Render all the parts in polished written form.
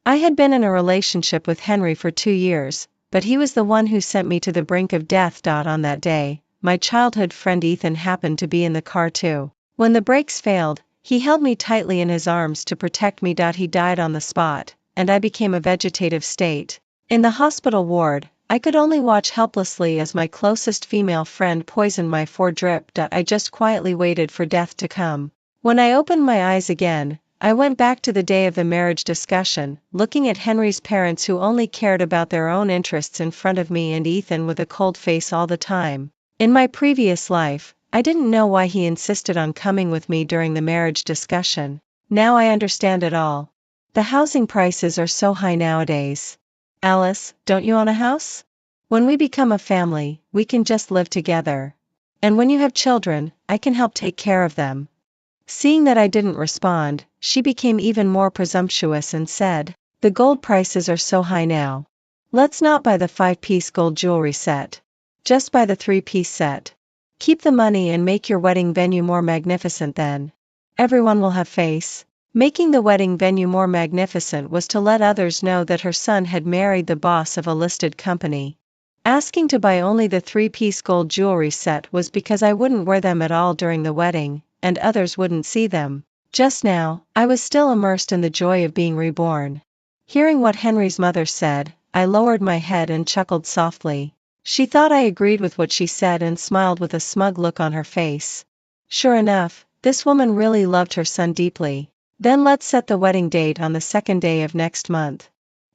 I had been in a relationship with Henry for 2 years, but he was the one who sent me to the brink of death. On that day, my childhood friend Ethan happened to be in the car too. When the brakes failed, he held me tightly in his arms to protect me. He died on the spot, and I became a vegetative state. In the hospital ward, I could only watch helplessly as my closest female friend poisoned my drip. I just quietly waited for death to come. When I opened my eyes again, I went back to the day of the marriage discussion, looking at Henry's parents who only cared about their own interests in front of me and Ethan with a cold face all the time. In my previous life, I didn't know why he insisted on coming with me during the marriage discussion. Now I understand it all. The housing prices are so high nowadays. Alice, don't you own a house? When we become a family, we can just live together. And when you have children, I can help take care of them. Seeing that I didn't respond, she became even more presumptuous and said, "The gold prices are so high now. Let's not buy the 5-piece gold jewelry set. Just buy the 3-piece set. Keep the money and make your wedding venue more magnificent then. Everyone will have face." Making the wedding venue more magnificent was to let others know that her son had married the boss of a listed company. Asking to buy only the 3-piece gold jewelry set was because I wouldn't wear them at all during the wedding, and others wouldn't see them. Just now, I was still immersed in the joy of being reborn. Hearing what Henry's mother said, I lowered my head and chuckled softly. She thought I agreed with what she said and smiled with a smug look on her face. Sure enough, this woman really loved her son deeply. Then let's set the wedding date on the 2nd day of next month.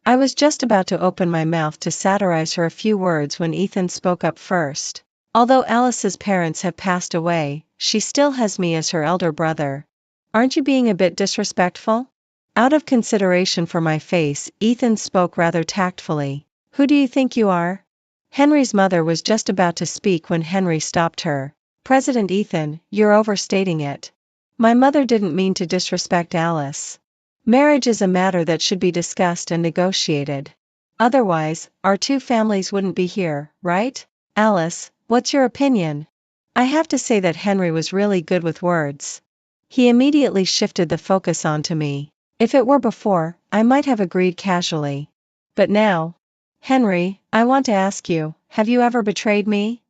I was just about to open my mouth to satirize her a few words when Ethan spoke up first. Although Alice's parents have passed away, she still has me as her elder brother. Aren't you being a bit disrespectful? Out of consideration for my face, Ethan spoke rather tactfully. Who do you think you are? Henry's mother was just about to speak when Henry stopped her. President Ethan, you're overstating it. My mother didn't mean to disrespect Alice. Marriage is a matter that should be discussed and negotiated. Otherwise, our two families wouldn't be here, right? Alice, what's your opinion? I have to say that Henry was really good with words. He immediately shifted the focus onto me. If it were before, I might have agreed casually. But now, Henry, I want to ask you, have you ever betrayed me?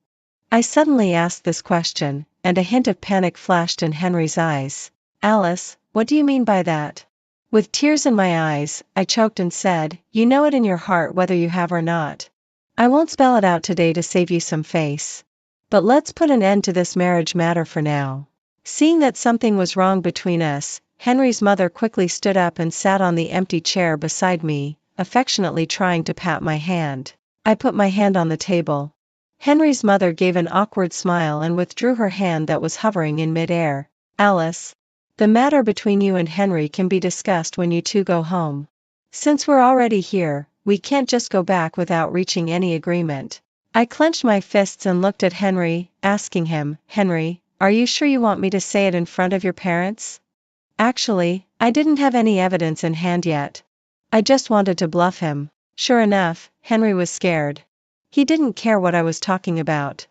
I suddenly asked this question, and a hint of panic flashed in Henry's eyes. Alice, what do you mean by that? With tears in my eyes, I choked and said, you know it in your heart whether you have or not. I won't spell it out today to save you some face. But let's put an end to this marriage matter for now. Seeing that something was wrong between us, Henry's mother quickly stood up and sat on the empty chair beside me, affectionately trying to pat my hand. I put my hand on the table. Henry's mother gave an awkward smile and withdrew her hand that was hovering in midair. Alice, the matter between you and Henry can be discussed when you two go home. Since we're already here, we can't just go back without reaching any agreement. I clenched my fists and looked at Henry, asking him, Henry, are you sure you want me to say it in front of your parents? Actually, I didn't have any evidence in hand yet. I just wanted to bluff him. Sure enough, Henry was scared. He didn't care what I was talking about.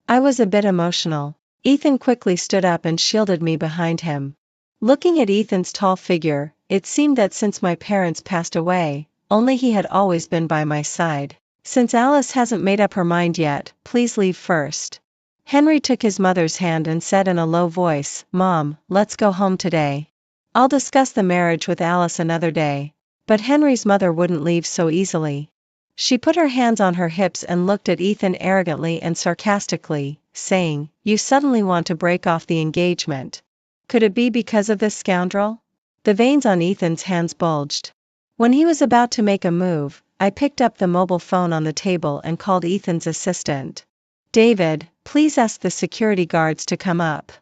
I was a bit emotional. Ethan quickly stood up and shielded me behind him. Looking at Ethan's tall figure, it seemed that since my parents passed away, only he had always been by my side. Since Alice hasn't made up her mind yet, please leave first. Henry took his mother's hand and said in a low voice, Mom, let's go home today. I'll discuss the marriage with Alice another day. But Henry's mother wouldn't leave so easily. She put her hands on her hips and looked at Ethan arrogantly and sarcastically, saying, You suddenly want to break off the engagement. Could it be because of this scoundrel? The veins on Ethan's hands bulged. When he was about to make a move, I picked up the mobile phone on the table and called Ethan's assistant. David, please ask the security guards to come up.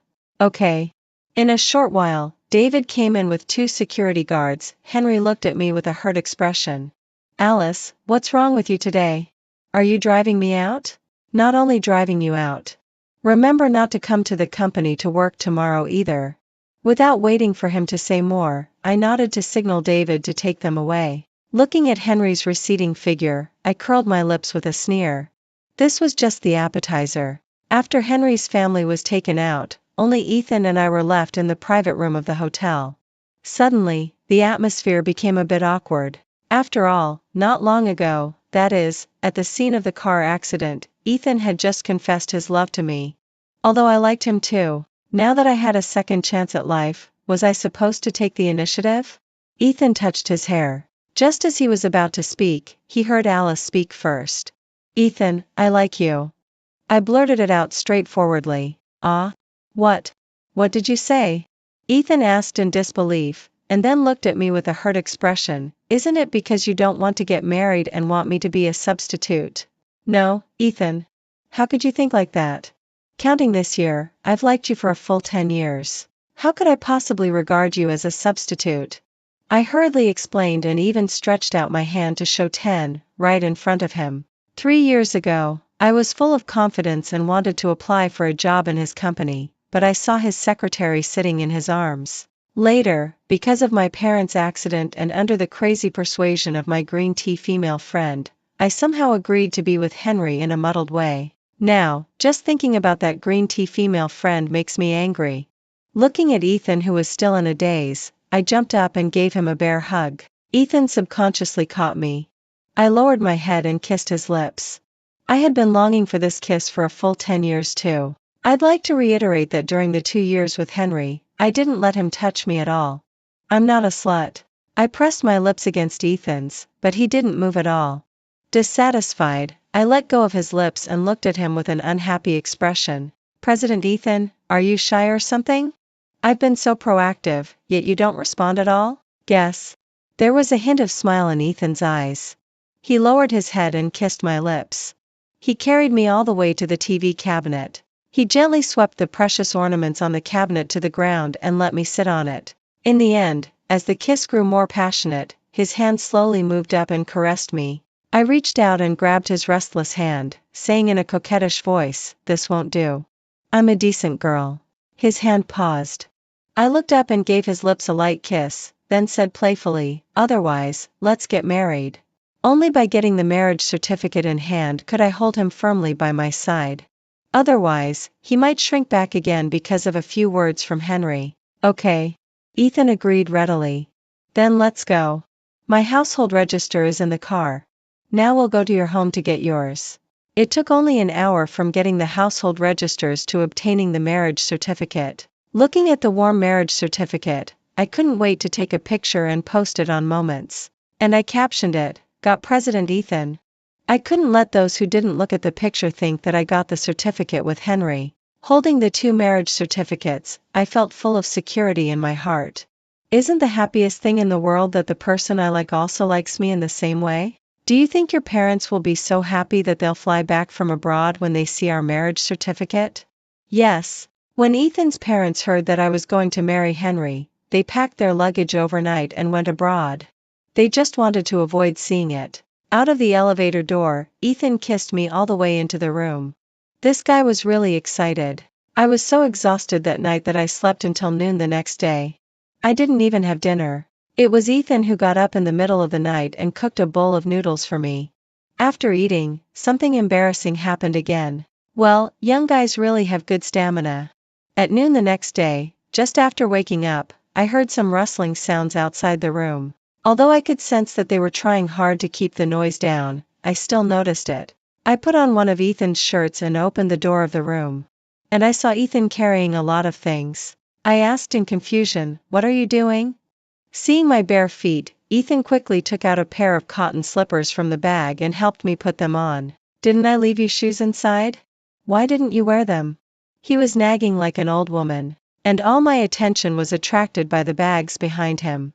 Okay. In a short while, David came in with 2 security guards. Henry looked at me with a hurt expression. Alice, what's wrong with you today? Are you driving me out? Not only driving you out. Remember not to come to the company to work tomorrow either. Without waiting for him to say more, I nodded to signal David to take them away. Looking at Henry's receding figure, I curled my lips with a sneer. This was just the appetizer. After Henry's family was taken out, only Ethan and I were left in the private room of the hotel. Suddenly, the atmosphere became a bit awkward. After all, not long ago, that is, at the scene of the car accident, Ethan had just confessed his love to me. Although I liked him too, now that I had a second chance at life, was I supposed to take the initiative? Ethan touched his hair. Just as he was about to speak, he heard Alice speak first. Ethan, I like you. I blurted it out straightforwardly. Ah? What? What did you say? Ethan asked in disbelief, and then looked at me with a hurt expression. Isn't it because you don't want to get married and want me to be a substitute? No, Ethan. How could you think like that? Counting this year, I've liked you for a full 10 years. How could I possibly regard you as a substitute? I hurriedly explained and even stretched out my hand to show 10, right in front of him. 3 years ago, I was full of confidence and wanted to apply for a job in his company, but I saw his secretary sitting in his arms. Later, because of my parents' accident and under the crazy persuasion of my green tea female friend, I somehow agreed to be with Henry in a muddled way. Now, just thinking about that green tea female friend makes me angry. Looking at Ethan, who was still in a daze, I jumped up and gave him a bear hug. Ethan subconsciously caught me. I lowered my head and kissed his lips. I had been longing for this kiss for a full 10 years too. I'd like to reiterate that during the 2 years with Henry, I didn't let him touch me at all. I'm not a slut. I pressed my lips against Ethan's, but he didn't move at all. Dissatisfied, I let go of his lips and looked at him with an unhappy expression. President Ethan, are you shy or something? I've been so proactive, yet you don't respond at all? Guess. There was a hint of smile in Ethan's eyes. He lowered his head and kissed my lips. He carried me all the way to the TV cabinet. He gently swept the precious ornaments on the cabinet to the ground and let me sit on it. In the end, as the kiss grew more passionate, his hand slowly moved up and caressed me. I reached out and grabbed his restless hand, saying in a coquettish voice, "This won't do. I'm a decent girl." His hand paused. I looked up and gave his lips a light kiss, then said playfully, "Otherwise, let's get married." Only by getting the marriage certificate in hand could I hold him firmly by my side. Otherwise, he might shrink back again because of a few words from Henry. Okay. Ethan agreed readily. Then let's go. My household register is in the car. Now we'll go to your home to get yours. It took only an hour from getting the household registers to obtaining the marriage certificate. Looking at the warm marriage certificate, I couldn't wait to take a picture and post it on Moments. And I captioned it, "Got President Ethan." I couldn't let those who didn't look at the picture think that I got the certificate with Henry. Holding the 2 marriage certificates, I felt full of security in my heart. Isn't the happiest thing in the world that the person I like also likes me in the same way? Do you think your parents will be so happy that they'll fly back from abroad when they see our marriage certificate? Yes. When Ethan's parents heard that I was going to marry Henry, they packed their luggage overnight and went abroad. They just wanted to avoid seeing it. Out of the elevator door, Ethan kissed me all the way into the room. This guy was really excited. I was so exhausted that night that I slept until noon the next day. I didn't even have dinner. It was Ethan who got up in the middle of the night and cooked a bowl of noodles for me. After eating, something embarrassing happened again. Well, young guys really have good stamina. At noon the next day, just after waking up, I heard some rustling sounds outside the room. Although I could sense that they were trying hard to keep the noise down, I still noticed it. I put on one of Ethan's shirts and opened the door of the room. And I saw Ethan carrying a lot of things. I asked in confusion, "What are you doing?" Seeing my bare feet, Ethan quickly took out a pair of cotton slippers from the bag and helped me put them on. "Didn't I leave you shoes inside? Why didn't you wear them?" He was nagging like an old woman, and all my attention was attracted by the bags behind him.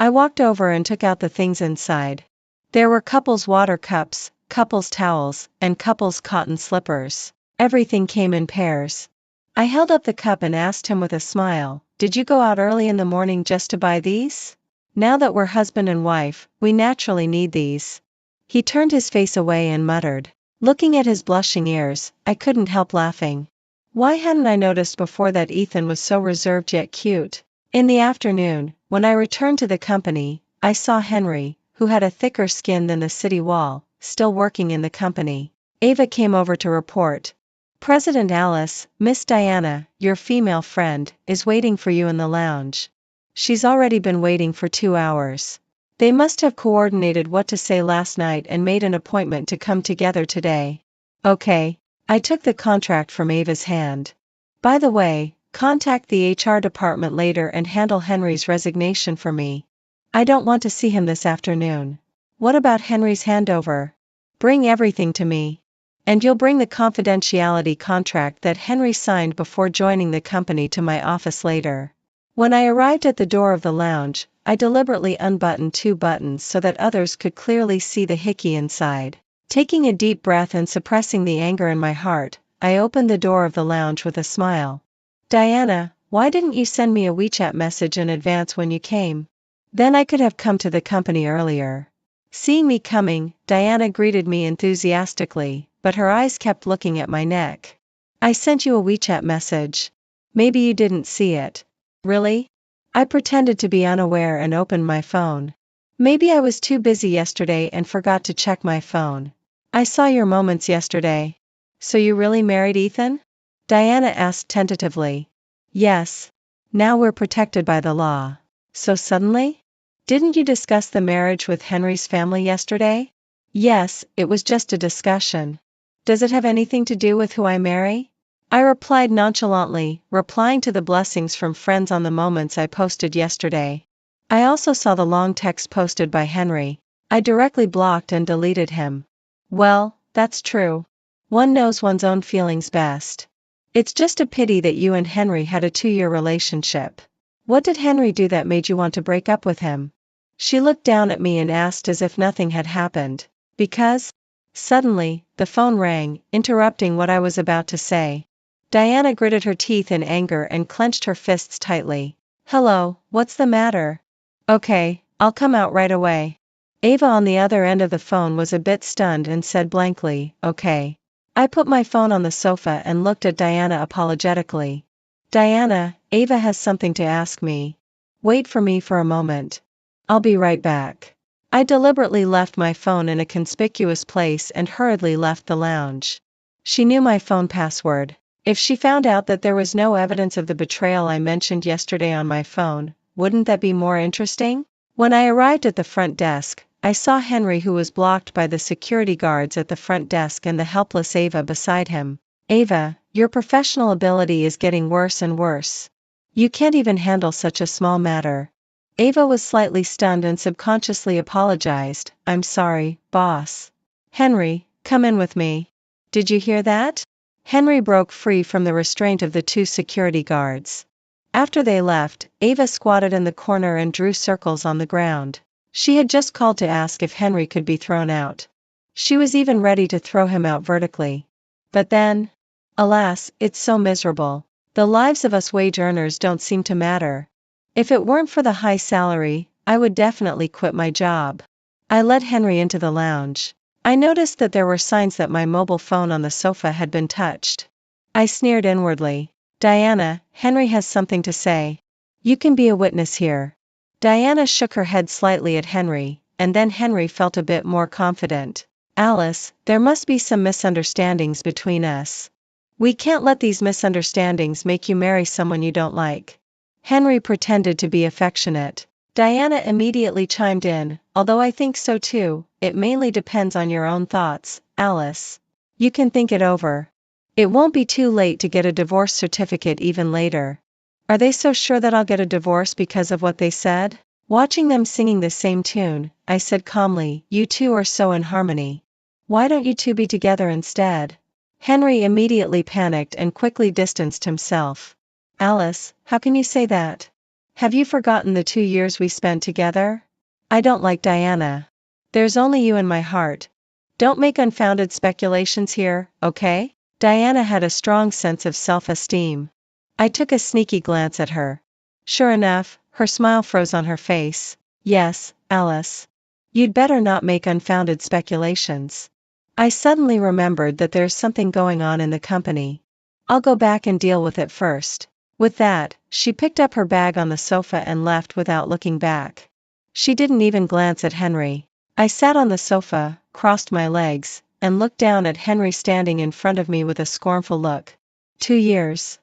I walked over and took out the things inside. There were couples' water cups, couples' towels, and couples' cotton slippers. Everything came in pairs. I held up the cup and asked him with a smile, "Did you go out early in the morning just to buy these? Now that we're husband and wife, we naturally need these." He turned his face away and muttered. Looking at his blushing ears, I couldn't help laughing. Why hadn't I noticed before that Ethan was so reserved yet cute? In the afternoon, when I returned to the company, I saw Henry, who had a thicker skin than the city wall, still working in the company. Ava came over to report. "President Alice, Miss Diana, your female friend, is waiting for you in the lounge. She's already been waiting for 2 hours." They must have coordinated what to say last night and made an appointment to come together today. Okay. I took the contract from Ava's hand. By the way, contact the HR department later and handle Henry's resignation for me. I don't want to see him this afternoon. What about Henry's handover? Bring everything to me. And you'll bring the confidentiality contract that Henry signed before joining the company to my office later. When I arrived at the door of the lounge, I deliberately unbuttoned 2 buttons so that others could clearly see the hickey inside. Taking a deep breath and suppressing the anger in my heart, I opened the door of the lounge with a smile. Diana, why didn't you send me a WeChat message in advance when you came? Then I could have come to the company earlier. Seeing me coming, Diana greeted me enthusiastically, but her eyes kept looking at my neck. I sent you a WeChat message. Maybe you didn't see it. Really? I pretended to be unaware and opened my phone. Maybe I was too busy yesterday and forgot to check my phone. I saw your moments yesterday. So you really married Ethan? Diana asked tentatively. Yes. Now we're protected by the law. So suddenly? Didn't you discuss the marriage with Henry's family yesterday? Yes, it was just a discussion. Does it have anything to do with who I marry? I replied nonchalantly, replying to the blessings from friends on the moments I posted yesterday. I also saw the long text posted by Henry. I directly blocked and deleted him. Well, that's true. One knows one's own feelings best. It's just a pity that you and Henry had a 2-year relationship. What did Henry do that made you want to break up with him? She looked down at me and asked as if nothing had happened. Because? Suddenly, the phone rang, interrupting what I was about to say. Diana gritted her teeth in anger and clenched her fists tightly. Hello, what's the matter? Okay, I'll come out right away. Ava on the other end of the phone was a bit stunned and said blankly, okay. I put my phone on the sofa and looked at Diana apologetically. Diana, Ava has something to ask me. Wait for me for a moment. I'll be right back. I deliberately left my phone in a conspicuous place and hurriedly left the lounge. She knew my phone password. If she found out that there was no evidence of the betrayal I mentioned yesterday on my phone, wouldn't that be more interesting? When I arrived at the front desk, I saw Henry, who was blocked by the security guards at the front desk, and the helpless Ava beside him. Ava, your professional ability is getting worse and worse. You can't even handle such a small matter. Ava was slightly stunned and subconsciously apologized. I'm sorry, boss. Henry, come in with me. Did you hear that? Henry broke free from the restraint of the 2 security guards. After they left, Ava squatted in the corner and drew circles on the ground. She had just called to ask if Henry could be thrown out. She was even ready to throw him out vertically. But then, alas, it's so miserable. The lives of us wage earners don't seem to matter. If it weren't for the high salary, I would definitely quit my job. I led Henry into the lounge. I noticed that there were signs that my mobile phone on the sofa had been touched. I sneered inwardly. Diana, Henry has something to say. You can be a witness here. Diana shook her head slightly at Henry, and then Henry felt a bit more confident. Alice, there must be some misunderstandings between us. We can't let these misunderstandings make you marry someone you don't like. Henry pretended to be affectionate. Diana immediately chimed in, although I think so too. It mainly depends on your own thoughts, Alice. You can think it over. It won't be too late to get a divorce certificate even later. Are they so sure that I'll get a divorce because of what they said? Watching them singing the same tune, I said calmly, you two are so in harmony. Why don't you two be together instead? Henry immediately panicked and quickly distanced himself. Alice, how can you say that? Have you forgotten the 2 years we spent together? I don't like Diana. There's only you in my heart. Don't make unfounded speculations here, okay? Diana had a strong sense of self-esteem. I took a sneaky glance at her. Sure enough, her smile froze on her face. Yes, Alice. You'd better not make unfounded speculations. I suddenly remembered that there's something going on in the company. I'll go back and deal with it first. With that, she picked up her bag on the sofa and left without looking back. She didn't even glance at Henry. I sat on the sofa, crossed my legs, and looked down at Henry standing in front of me with a scornful look. 2 years.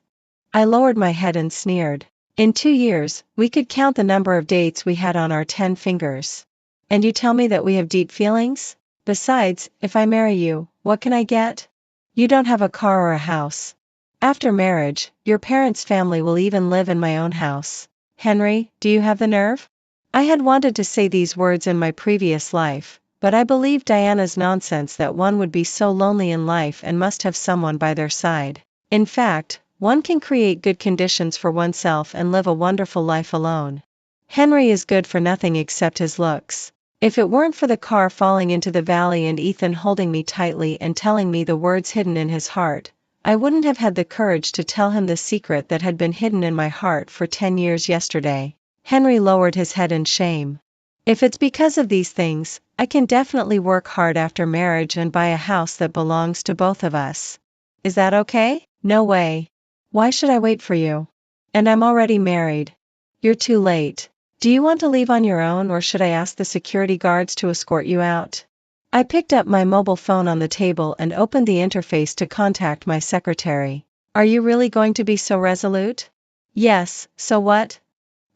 I lowered my head and sneered. In 2 years, we could count the number of dates we had on our 10 fingers. And you tell me that we have deep feelings? Besides, if I marry you, what can I get? You don't have a car or a house. After marriage, your parents' family will even live in my own house. Henry, do you have the nerve? I had wanted to say these words in my previous life, but I believed Diana's nonsense that one would be so lonely in life and must have someone by their side. In fact, one can create good conditions for oneself and live a wonderful life alone. Henry is good for nothing except his looks. If it weren't for the car falling into the valley and Ethan holding me tightly and telling me the words hidden in his heart, I wouldn't have had the courage to tell him the secret that had been hidden in my heart for 10 years yesterday. Henry lowered his head in shame. If it's because of these things, I can definitely work hard after marriage and buy a house that belongs to both of us. Is that okay? No way. Why should I wait for you? And I'm already married. You're too late. Do you want to leave on your own or should I ask the security guards to escort you out? I picked up my mobile phone on the table and opened the interface to contact my secretary. Are you really going to be so resolute? Yes, so what?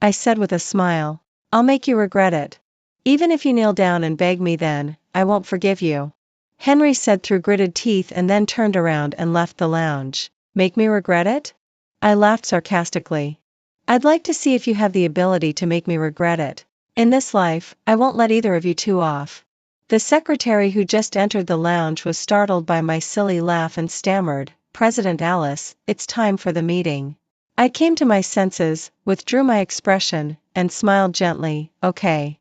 I said with a smile. I'll make you regret it. Even if you kneel down and beg me then, I won't forgive you. Henry said through gritted teeth and then turned around and left the lounge. Make me regret it? I laughed sarcastically. I'd like to see if you have the ability to make me regret it. In this life, I won't let either of you two off. The secretary who just entered the lounge was startled by my silly laugh and stammered, President Alice, it's time for the meeting. I came to my senses, withdrew my expression, and smiled gently, okay.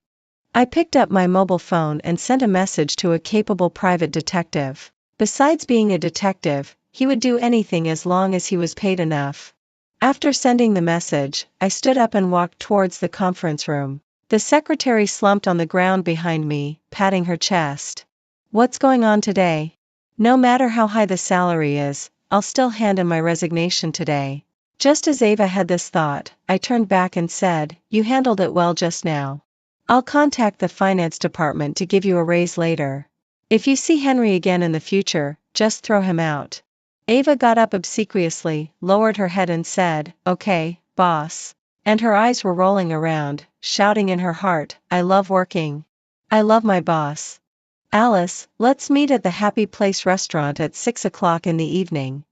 I picked up my mobile phone and sent a message to a capable private detective. Besides being a detective, he would do anything as long as he was paid enough. After sending the message, I stood up and walked towards the conference room. The secretary slumped on the ground behind me, patting her chest. What's going on today? No matter how high the salary is, I'll still hand in my resignation today. Just as Ava had this thought, I turned back and said, you handled it well just now. I'll contact the finance department to give you a raise later. If you see Henry again in the future, just throw him out. Ava got up obsequiously, lowered her head and said, okay, boss. And her eyes were rolling around, shouting in her heart, I love working. I love my boss. Alice, let's meet at the Happy Place restaurant at 6 o'clock in the evening.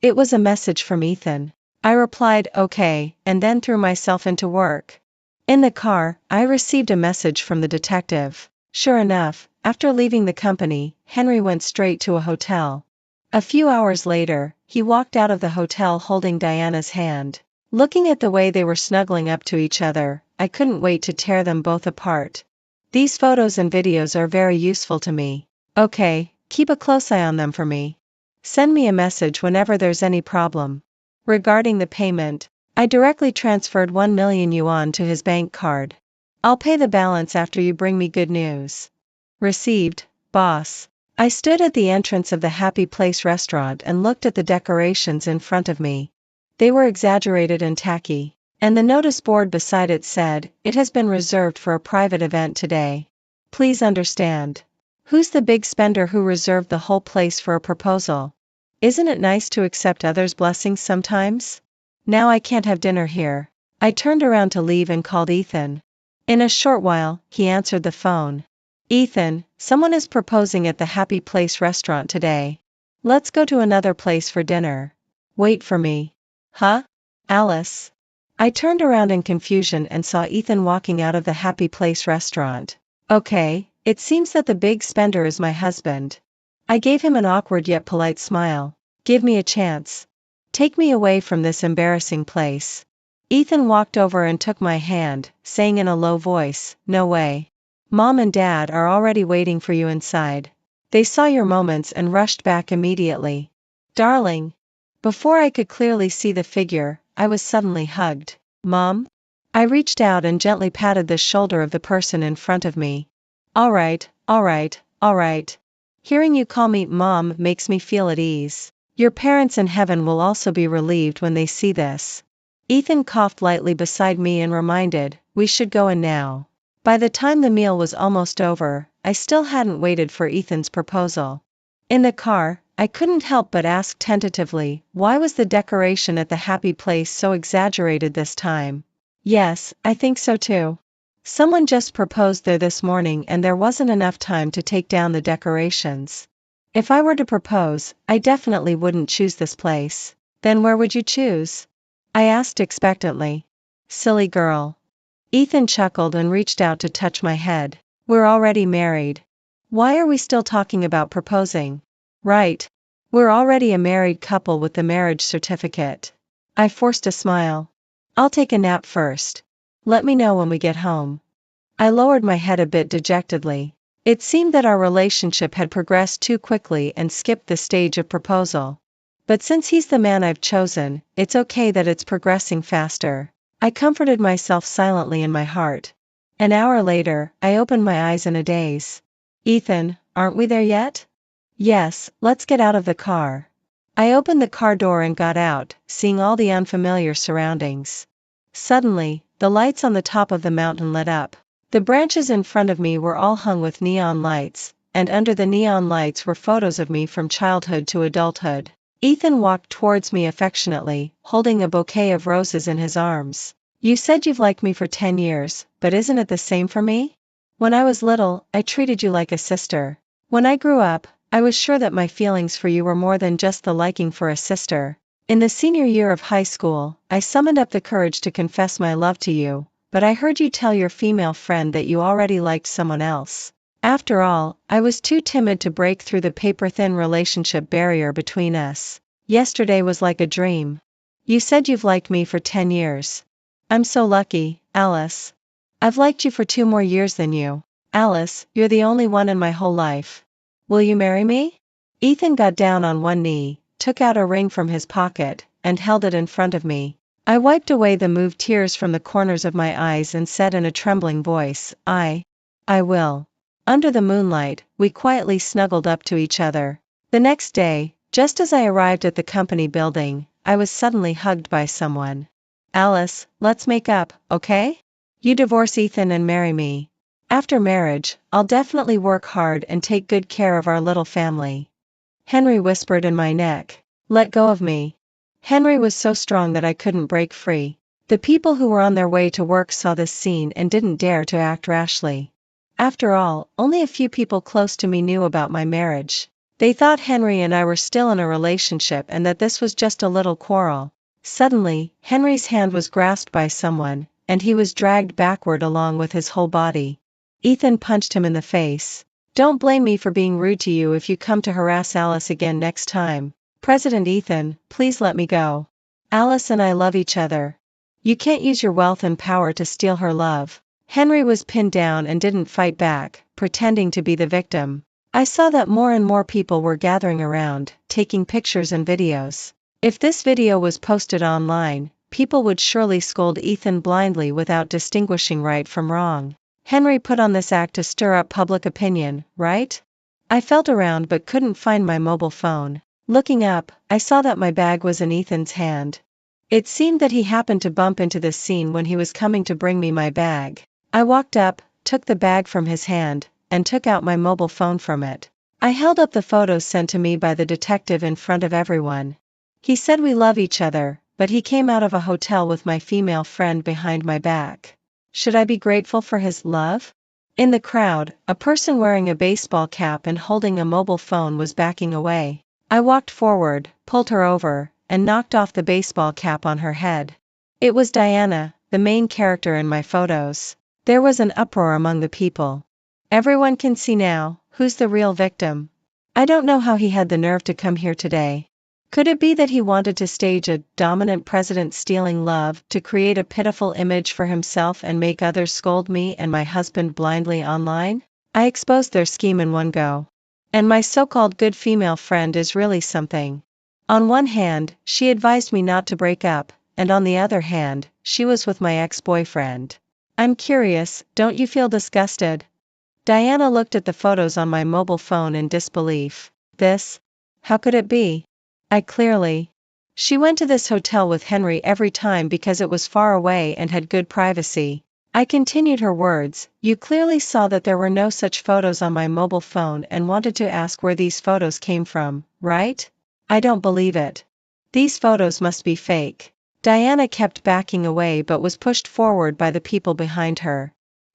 It was a message from Ethan. I replied, okay, and then threw myself into work. In the car, I received a message from the detective. Sure enough, after leaving the company, Henry went straight to a hotel. A few hours later, he walked out of the hotel holding Diana's hand. Looking at the way they were snuggling up to each other, I couldn't wait to tear them both apart. These photos and videos are very useful to me. Okay, keep a close eye on them for me. Send me a message whenever there's any problem. Regarding the payment, I directly transferred 1 million yuan to his bank card. I'll pay the balance after you bring me good news. Received, boss. I stood at the entrance of the Happy Place restaurant and looked at the decorations in front of me. They were exaggerated and tacky, and the notice board beside it said, it has been reserved for a private event today. Please understand. Who's the big spender who reserved the whole place for a proposal? Isn't it nice to accept others' blessings sometimes? Now I can't have dinner here. I turned around to leave and called Ethan. In a short while, he answered the phone. Ethan, someone is proposing at the Happy Place restaurant today. Let's go to another place for dinner. Wait for me. Huh? Alice? I turned around in confusion and saw Ethan walking out of the Happy Place restaurant. Okay, it seems that the big spender is my husband. I gave him an awkward yet polite smile. Give me a chance. Take me away from this embarrassing place. Ethan walked over and took my hand, saying in a low voice, no way. Mom and Dad are already waiting for you inside. They saw your moments and rushed back immediately. Darling. Before I could clearly see the figure, I was suddenly hugged. Mom? I reached out and gently patted the shoulder of the person in front of me. All right, all right, all right. Hearing you call me Mom makes me feel at ease. Your parents in heaven will also be relieved when they see this. Ethan coughed lightly beside me and reminded, we should go in now. By the time the meal was almost over, I still hadn't waited for Ethan's proposal. In the car, I couldn't help but ask tentatively, why was the decoration at the Happy Place so exaggerated this time? Yes, I think so too. Someone just proposed there this morning and there wasn't enough time to take down the decorations. If I were to propose, I definitely wouldn't choose this place. Then where would you choose? I asked expectantly. Silly girl. Ethan chuckled and reached out to touch my head. We're already married. Why are we still talking about proposing? Right. We're already a married couple with the marriage certificate. I forced a smile. I'll take a nap first. Let me know when we get home. I lowered my head a bit dejectedly. It seemed that our relationship had progressed too quickly and skipped the stage of proposal. But since he's the man I've chosen, it's okay that it's progressing faster. I comforted myself silently in my heart. An hour later, I opened my eyes in a daze. Ethan, aren't we there yet? Yes, let's get out of the car. I opened the car door and got out, seeing all the unfamiliar surroundings. Suddenly, the lights on the top of the mountain lit up. The branches in front of me were all hung with neon lights, and under the neon lights were photos of me from childhood to adulthood. Ethan walked towards me affectionately, holding a bouquet of roses in his arms. You said you've liked me for 10 years, but isn't it the same for me? When I was little, I treated you like a sister. When I grew up, I was sure that my feelings for you were more than just the liking for a sister. In the senior year of high school, I summoned up the courage to confess my love to you, but I heard you tell your female friend that you already liked someone else. After all, I was too timid to break through the paper-thin relationship barrier between us. Yesterday was like a dream. You said you've liked me for 10 years. I'm so lucky, Alice. I've liked you for 2 more years than you. Alice, you're the only one in my whole life. Will you marry me? Ethan got down on one knee, took out a ring from his pocket, and held it in front of me. I wiped away the moved tears from the corners of my eyes and said in a trembling voice, I will. Under the moonlight, we quietly snuggled up to each other. The next day, just as I arrived at the company building, I was suddenly hugged by someone. Alice, let's make up, okay? You divorce Ethan and marry me. After marriage, I'll definitely work hard and take good care of our little family. Henry whispered in my neck. Let go of me. Henry was so strong that I couldn't break free. The people who were on their way to work saw this scene and didn't dare to act rashly. After all, only a few people close to me knew about my marriage. They thought Henry and I were still in a relationship and that this was just a little quarrel. Suddenly, Henry's hand was grasped by someone, and he was dragged backward along with his whole body. Ethan punched him in the face. Don't blame me for being rude to you if you come to harass Alice again next time. President Ethan, please let me go. Alice and I love each other. You can't use your wealth and power to steal her love. Henry was pinned down and didn't fight back, pretending to be the victim. I saw that more and more people were gathering around, taking pictures and videos. If this video was posted online, people would surely scold Ethan blindly without distinguishing right from wrong. Henry put on this act to stir up public opinion, right? I felt around but couldn't find my mobile phone. Looking up, I saw that my bag was in Ethan's hand. It seemed that he happened to bump into this scene when he was coming to bring me my bag. I walked up, took the bag from his hand, and took out my mobile phone from it. I held up the photos sent to me by the detective in front of everyone. He said we love each other, but he came out of a hotel with my female friend behind my back. Should I be grateful for his love? In the crowd, a person wearing a baseball cap and holding a mobile phone was backing away. I walked forward, pulled her over, and knocked off the baseball cap on her head. It was Diana, the main character in my photos. There was an uproar among the people. Everyone can see now, who's the real victim. I don't know how he had the nerve to come here today. Could it be that he wanted to stage a dominant president stealing love to create a pitiful image for himself and make others scold me and my husband blindly online? I exposed their scheme in one go. And my so-called good female friend is really something. On one hand, she advised me not to break up, and on the other hand, she was with my ex-boyfriend. I'm curious, don't you feel disgusted? Diana looked at the photos on my mobile phone in disbelief. This? How could it be? She went to this hotel with Henry every time because it was far away and had good privacy. I continued her words. You clearly saw that there were no such photos on my mobile phone and wanted to ask where these photos came from, right? I don't believe it. These photos must be fake. Diana kept backing away but was pushed forward by the people behind her.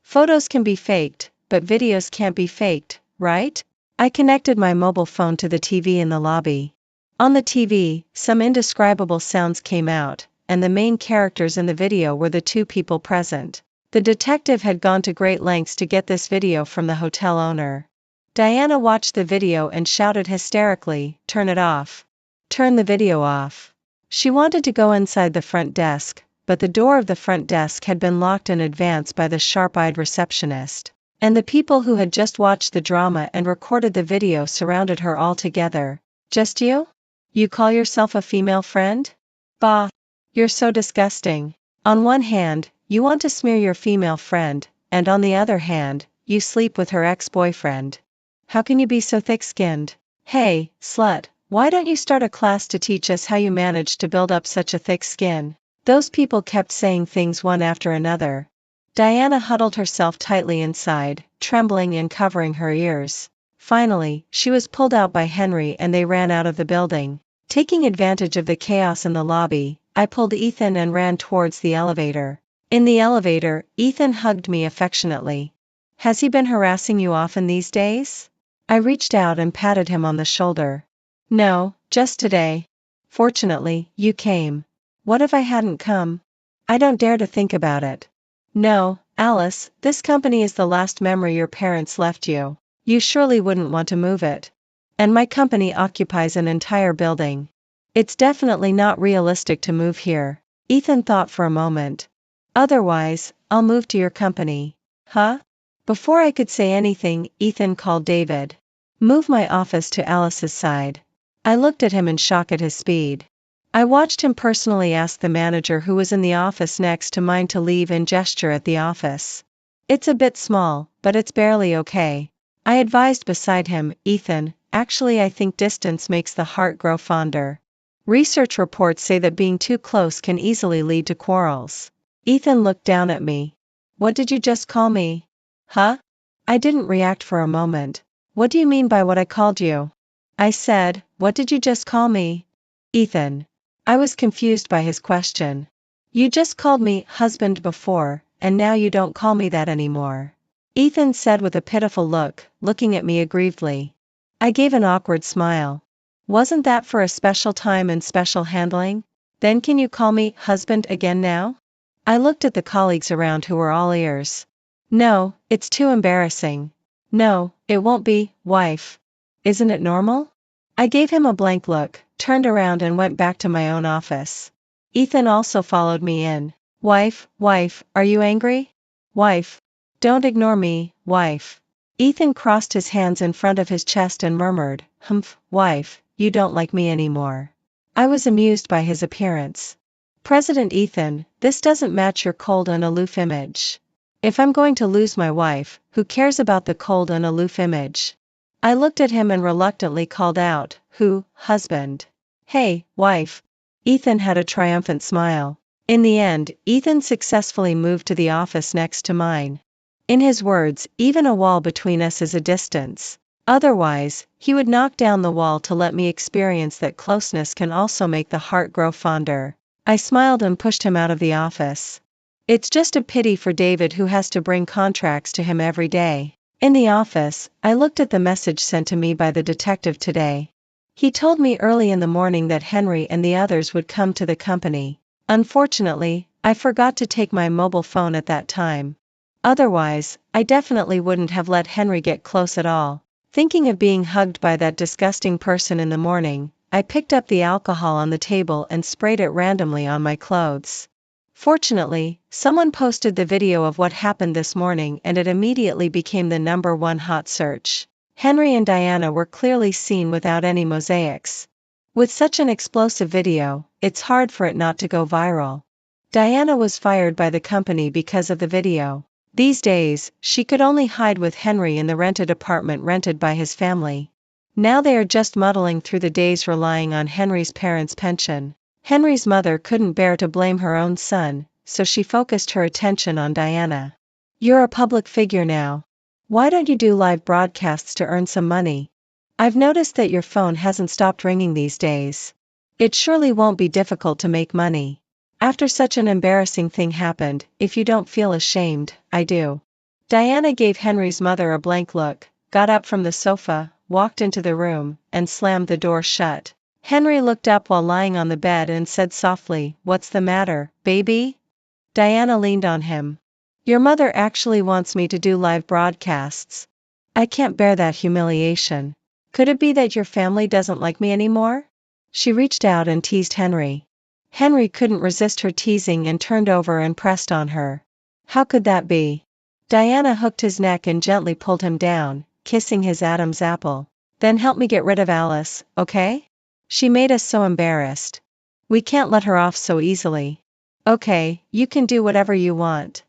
Photos can be faked, but videos can't be faked, right? I connected my mobile phone to the TV in the lobby. On the TV, some indescribable sounds came out, and the main characters in the video were the two people present. The detective had gone to great lengths to get this video from the hotel owner. Diana watched the video and shouted hysterically, "Turn it off. Turn the video off." She wanted to go inside the front desk, but the door of the front desk had been locked in advance by the sharp-eyed receptionist. And the people who had just watched the drama and recorded the video surrounded her all together. "Just you? You call yourself a female friend? Bah! You're so disgusting. On one hand, you want to smear your female friend, and on the other hand, you sleep with her ex-boyfriend. How can you be so thick-skinned? Hey, slut, why don't you start a class to teach us how you managed to build up such a thick skin?" Those people kept saying things one after another. Diana huddled herself tightly inside, trembling and covering her ears. Finally, she was pulled out by Henry and they ran out of the building. Taking advantage of the chaos in the lobby, I pulled Ethan and ran towards the elevator. In the elevator, Ethan hugged me affectionately. "Has he been harassing you often these days?" I reached out and patted him on the shoulder. "No, just today. Fortunately, you came. What if I hadn't come? I don't dare to think about it." "No, Alice, this company is the last memory your parents left you. You surely wouldn't want to move it. And my company occupies an entire building. It's definitely not realistic to move here." Ethan thought for a moment. "Otherwise, I'll move to your company." "Huh?" Before I could say anything, Ethan called David. "Move my office to Alice's side." I looked at him in shock at his speed. I watched him personally ask the manager who was in the office next to mine to leave and gesture at the office. "It's a bit small, but it's barely okay." I advised beside him, "Ethan, actually I think distance makes the heart grow fonder. Research reports say that being too close can easily lead to quarrels." Ethan looked down at me. "What did you just call me?" "Huh?" I didn't react for a moment. "What do you mean by what I called you?" I said, "What did you just call me?" "Ethan." I was confused by his question. "You just called me husband before, and now you don't call me that anymore," Ethan said with a pitiful look, looking at me aggrievedly. I gave an awkward smile. "Wasn't that for a special time and special handling? Then can you call me husband again now?" I looked at the colleagues around who were all ears. "No, it's too embarrassing." "No, it won't be, wife. Isn't it normal?" I gave him a blank look, turned around and went back to my own office. Ethan also followed me in. Wife, are you angry? Wife. Don't ignore me, wife." Ethan crossed his hands in front of his chest and murmured, "Humph, wife, you don't like me anymore." I was amused by his appearance. "President Ethan, this doesn't match your cold and aloof image. If I'm going to lose my wife, who cares about the cold and aloof image?" I looked at him and reluctantly called out, "Who, husband?" "Hey, wife." Ethan had a triumphant smile. In the end, Ethan successfully moved to the office next to mine. In his words, even a wall between us is a distance. Otherwise, he would knock down the wall to let me experience that closeness can also make the heart grow fonder. I smiled and pushed him out of the office. It's just a pity for David who has to bring contracts to him every day. In the office, I looked at the message sent to me by the detective today. He told me early in the morning that Henry and the others would come to the company. Unfortunately, I forgot to take my mobile phone at that time. Otherwise, I definitely wouldn't have let Henry get close at all. Thinking of being hugged by that disgusting person in the morning, I picked up the alcohol on the table and sprayed it randomly on my clothes. Fortunately, someone posted the video of what happened this morning and it immediately became the #1 hot search. Henry and Diana were clearly seen without any mosaics. With such an explosive video, it's hard for it not to go viral. Diana was fired by the company because of the video. These days, she could only hide with Henry in the rented apartment rented by his family. Now they are just muddling through the days relying on Henry's parents' pension. Henry's mother couldn't bear to blame her own son, so she focused her attention on Diana. "You're a public figure now. Why don't you do live broadcasts to earn some money? I've noticed that your phone hasn't stopped ringing these days. It surely won't be difficult to make money. After such an embarrassing thing happened, if you don't feel ashamed, I do." Diana gave Henry's mother a blank look, got up from the sofa, walked into the room, and slammed the door shut. Henry looked up while lying on the bed and said softly, "What's the matter, baby?" Diana leaned on him. "Your mother actually wants me to do live broadcasts. I can't bear that humiliation. Could it be that your family doesn't like me anymore?" She reached out and teased Henry. Henry couldn't resist her teasing and turned over and pressed on her. "How could that be?" Diana hooked his neck and gently pulled him down, kissing his Adam's apple. "Then help me get rid of Alice, okay? She made us so embarrassed. We can't let her off so easily." "Okay, you can do whatever you want."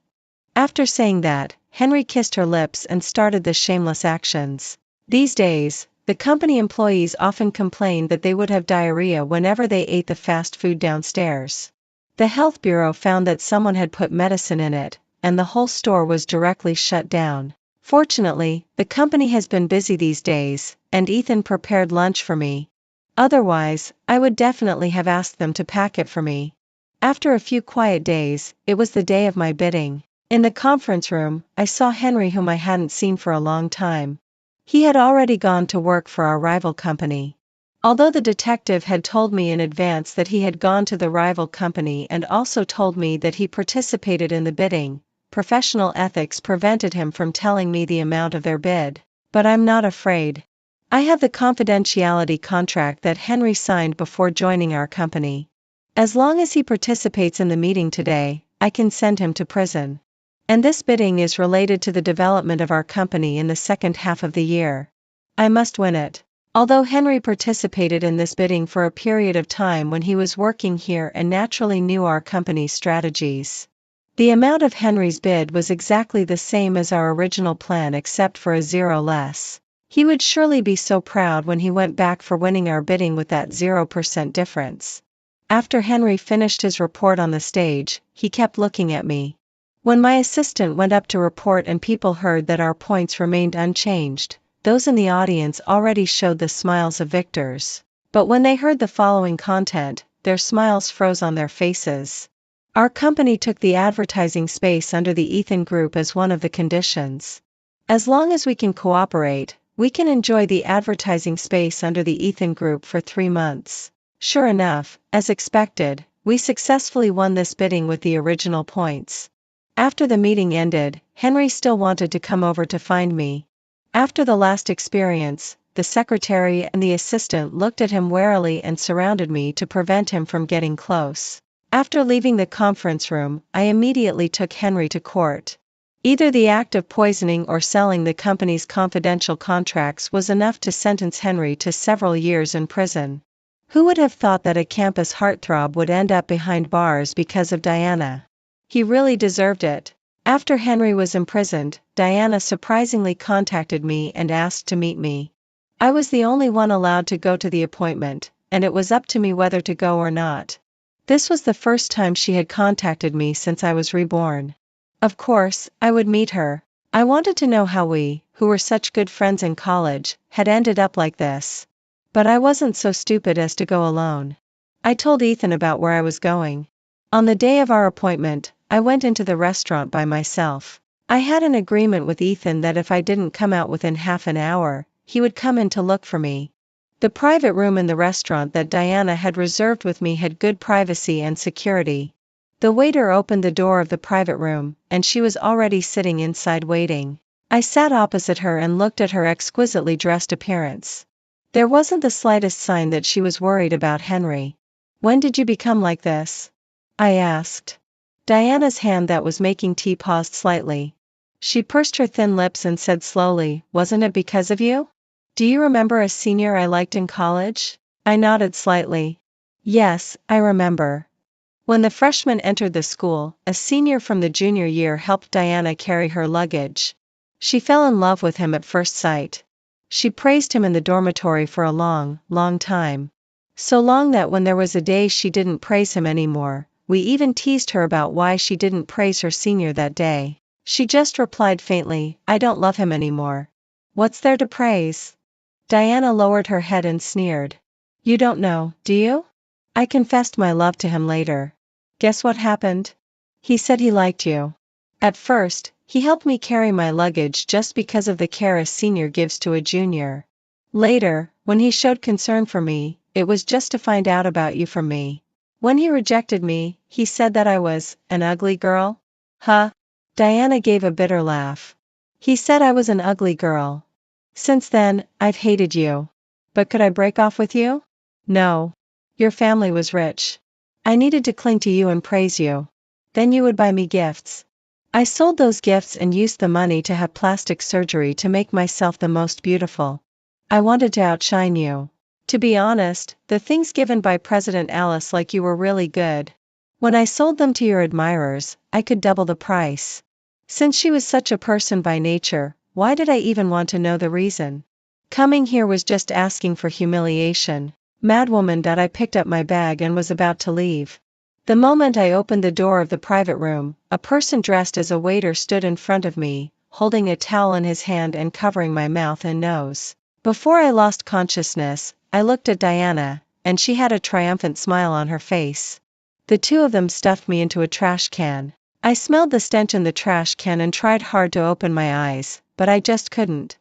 After saying that, Henry kissed her lips and started the shameless actions. These days, the company employees often complained that they would have diarrhea whenever they ate the fast food downstairs. The health bureau found that someone had put medicine in it, and the whole store was directly shut down. Fortunately, the company has been busy these days, and Ethan prepared lunch for me. Otherwise, I would definitely have asked them to pack it for me. After a few quiet days, it was the day of my bidding. In the conference room, I saw Henry, whom I hadn't seen for a long time. He had already gone to work for our rival company. Although the detective had told me in advance that he had gone to the rival company and also told me that he participated in the bidding, professional ethics prevented him from telling me the amount of their bid. But I'm not afraid. I have the confidentiality contract that Henry signed before joining our company. As long as he participates in the meeting today, I can send him to prison. And this bidding is related to the development of our company in the second half of the year. I must win it. Although Henry participated in this bidding for a period of time when he was working here and naturally knew our company's strategies. The amount of Henry's bid was exactly the same as our original plan except for a zero less. He would surely be so proud when he went back for winning our bidding with that 0% difference. After Henry finished his report on the stage, he kept looking at me. When my assistant went up to report and people heard that our points remained unchanged, those in the audience already showed the smiles of victors. But when they heard the following content, their smiles froze on their faces. Our company took the advertising space under the Ethan Group as one of the conditions. As long as we can cooperate, we can enjoy the advertising space under the Ethan Group for 3 months. Sure enough, as expected, we successfully won this bidding with the original points. After the meeting ended, Henry still wanted to come over to find me. After the last experience, the secretary and the assistant looked at him warily and surrounded me to prevent him from getting close. After leaving the conference room, I immediately took Henry to court. Either the act of poisoning or selling the company's confidential contracts was enough to sentence Henry to several years in prison. Who would have thought that a campus heartthrob would end up behind bars because of Diana? He really deserved it. After Henry was imprisoned, Diana surprisingly contacted me and asked to meet me. I was the only one allowed to go to the appointment, and it was up to me whether to go or not. This was the first time she had contacted me since I was reborn. Of course, I would meet her. I wanted to know how we, who were such good friends in college, had ended up like this. But I wasn't so stupid as to go alone. I told Ethan about where I was going. On the day of our appointment, I went into the restaurant by myself. I had an agreement with Ethan that if I didn't come out within half an hour, he would come in to look for me. The private room in the restaurant that Diana had reserved with me had good privacy and security. The waiter opened the door of the private room, and she was already sitting inside waiting. I sat opposite her and looked at her exquisitely dressed appearance. There wasn't the slightest sign that she was worried about Henry. "When did you become like this?" I asked. Diana's hand that was making tea paused slightly. She pursed her thin lips and said slowly, "Wasn't it because of you? Do you remember a senior I liked in college?" I nodded slightly. "Yes, I remember." When the freshmen entered the school, a senior from the junior year helped Diana carry her luggage. She fell in love with him at first sight. She praised him in the dormitory for a long, long time. So long that when there was a day she didn't praise him anymore, we even teased her about why she didn't praise her senior that day. She just replied faintly, "I don't love him anymore." "What's there to praise?" Diana lowered her head and sneered. "You don't know, do you? I confessed my love to him later. Guess what happened? He said he liked you. At first, He helped me carry my luggage just because of the care a senior gives to a junior. Later, when he showed concern for me, it was just to find out about you from me. When he rejected me, he said that I was an ugly girl? Huh? Diana gave a bitter laugh. He said I was an ugly girl. Since then, I've hated you. But could I break off with you? No. Your family was rich. I needed to cling to you and praise you. Then you would buy me gifts. I sold those gifts and used the money to have plastic surgery to make myself the most beautiful. I wanted to outshine you. To be honest, the things given by President Alice like you were really good. When I sold them to your admirers, I could double the price. Since she was such a person by nature, why did I even want to know the reason? Coming here was just asking for humiliation. Madwoman. I picked up my bag and was about to leave. The moment I opened the door of the private room, a person dressed as a waiter stood in front of me, holding a towel in his hand and covering my mouth and nose. Before I lost consciousness, I looked at Diana, and she had a triumphant smile on her face. The two of them stuffed me into a trash can. I smelled the stench in the trash can and tried hard to open my eyes, but I just couldn't.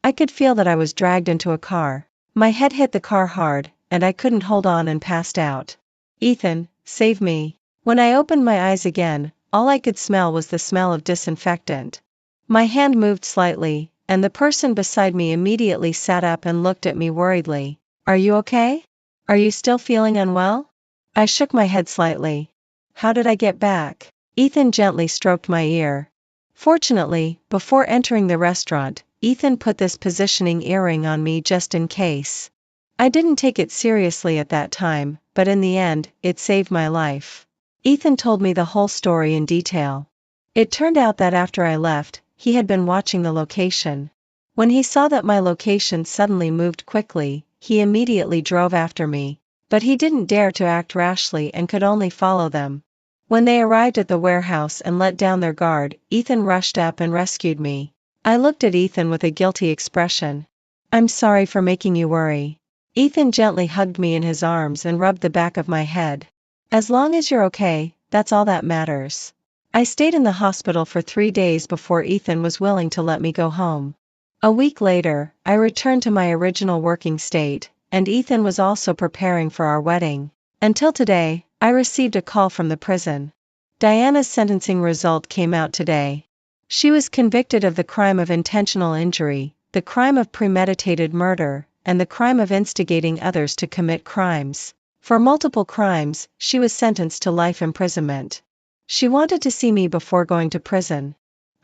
I could feel that I was dragged into a car. My head hit the car hard, and I couldn't hold on and passed out. Ethan, save me. When I opened my eyes again, all I could smell was the smell of disinfectant. My hand moved slightly, and the person beside me immediately sat up and looked at me worriedly. Are you okay? Are you still feeling unwell? I shook my head slightly. How did I get back? Ethan gently stroked my ear. Fortunately, before entering the restaurant, Ethan put this positioning earring on me just in case. I didn't take it seriously at that time, but in the end, it saved my life. Ethan told me the whole story in detail. It turned out that after I left, he had been watching the location. When he saw that my location suddenly moved quickly, he immediately drove after me, but he didn't dare to act rashly and could only follow them. When they arrived at the warehouse and let down their guard, Ethan rushed up and rescued me. I looked at Ethan with a guilty expression. I'm sorry for making you worry. Ethan gently hugged me in his arms and rubbed the back of my head. As long as you're okay, that's all that matters. I stayed in the hospital for 3 days before Ethan was willing to let me go home. A week later, I returned to my original working state, and Ethan was also preparing for our wedding. Until today, I received a call from the prison. Diana's sentencing result came out today. She was convicted of the crime of intentional injury, the crime of premeditated murder, and the crime of instigating others to commit crimes. For multiple crimes, she was sentenced to life imprisonment. She wanted to see me before going to prison.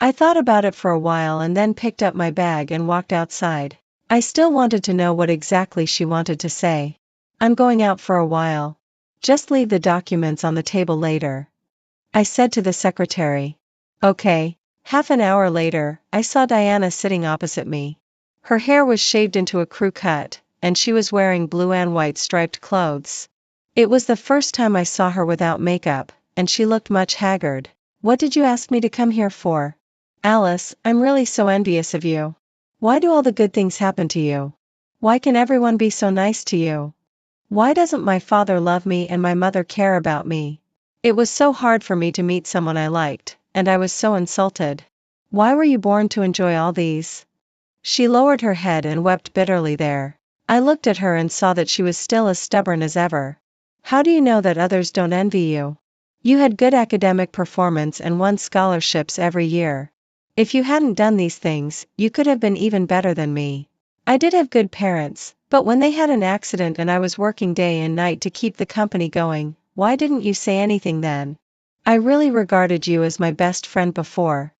I thought about it for a while and then picked up my bag and walked outside. I still wanted to know what exactly she wanted to say. I'm going out for a while. Just leave the documents on the table later, I said to the secretary. Okay. Half an hour later, I saw Diana sitting opposite me. Her hair was shaved into a crew cut, and she was wearing blue and white striped clothes. It was the first time I saw her without makeup, and she looked much haggard. What did you ask me to come here for? Alice, I'm really so envious of you. Why do all the good things happen to you? Why can everyone be so nice to you? Why doesn't my father love me and my mother care about me? It was so hard for me to meet someone I liked, and I was so insulted. Why were you born to enjoy all these? She lowered her head and wept bitterly there. I looked at her and saw that she was still as stubborn as ever. How do you know that others don't envy you? You had good academic performance and won scholarships every year. If you hadn't done these things, you could have been even better than me. I did have good parents, but when they had an accident and I was working day and night to keep the company going, why didn't you say anything then? I really regarded you as my best friend before.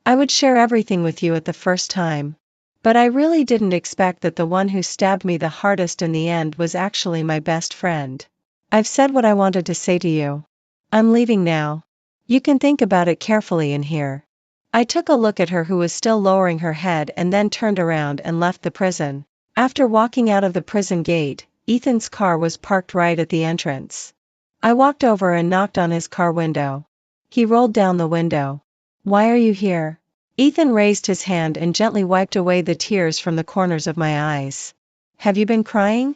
I would share everything with you at the first time. But I really didn't expect that the one who stabbed me the hardest in the end was actually my best friend. I've said what I wanted to say to you. I'm leaving now. You can think about it carefully in here. I took a look at her who was still lowering her head and then turned around and left the prison. After walking out of the prison gate, Ethan's car was parked right at the entrance. I walked over and knocked on his car window. He rolled down the window. Why are you here? Ethan raised his hand and gently wiped away the tears from the corners of my eyes. Have you been crying?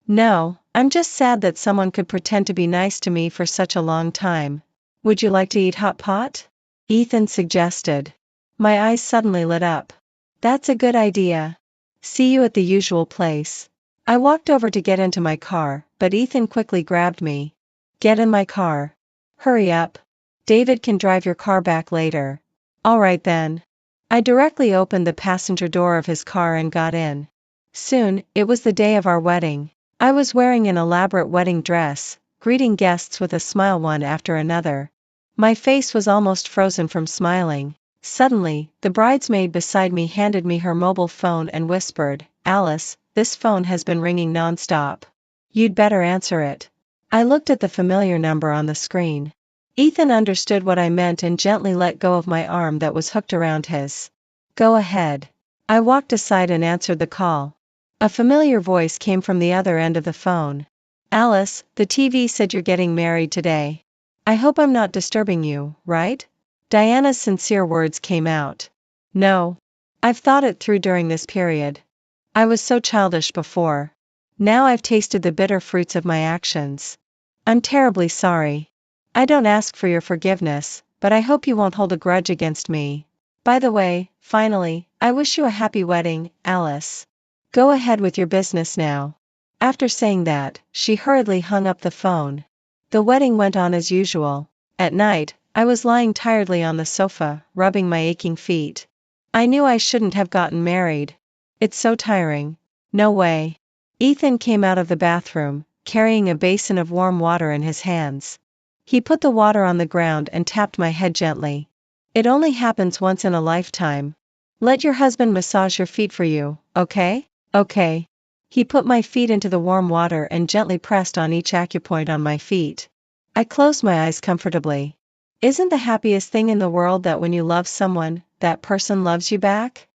No, I'm just sad that someone could pretend to be nice to me for such a long time. Would you like to eat hot pot? Ethan suggested. My eyes suddenly lit up. That's a good idea. See you at the usual place. I walked over to get into my car, but Ethan quickly grabbed me. Get in my car. Hurry up. David can drive your car back later. All right then. I directly opened the passenger door of his car and got in. Soon, it was the day of our wedding. I was wearing an elaborate wedding dress, greeting guests with a smile one after another. My face was almost frozen from smiling. Suddenly, the bridesmaid beside me handed me her mobile phone and whispered, "Alice, this phone has been ringing non-stop. You'd better answer it." I looked at the familiar number on the screen. Ethan understood what I meant and gently let go of my arm that was hooked around his. Go ahead. I walked aside and answered the call. A familiar voice came from the other end of the phone. Alice, the TV said you're getting married today. I hope I'm not disturbing you, right? Diana's sincere words came out. No. I've thought it through during this period. I was so childish before. Now I've tasted the bitter fruits of my actions. I'm terribly sorry. I don't ask for your forgiveness, but I hope you won't hold a grudge against me. By the way, finally, I wish you a happy wedding, Alice. Go ahead with your business now. After saying that, she hurriedly hung up the phone. The wedding went on as usual. At night, I was lying tiredly on the sofa, rubbing my aching feet. I knew I shouldn't have gotten married. It's so tiring. No way. Ethan came out of the bathroom, carrying a basin of warm water in his hands. He put the water on the ground and tapped my head gently. It only happens once in a lifetime. Let your husband massage your feet for you, okay? Okay. He put my feet into the warm water and gently pressed on each acupoint on my feet. I closed my eyes comfortably. Isn't the happiest thing in the world that when you love someone, that person loves you back?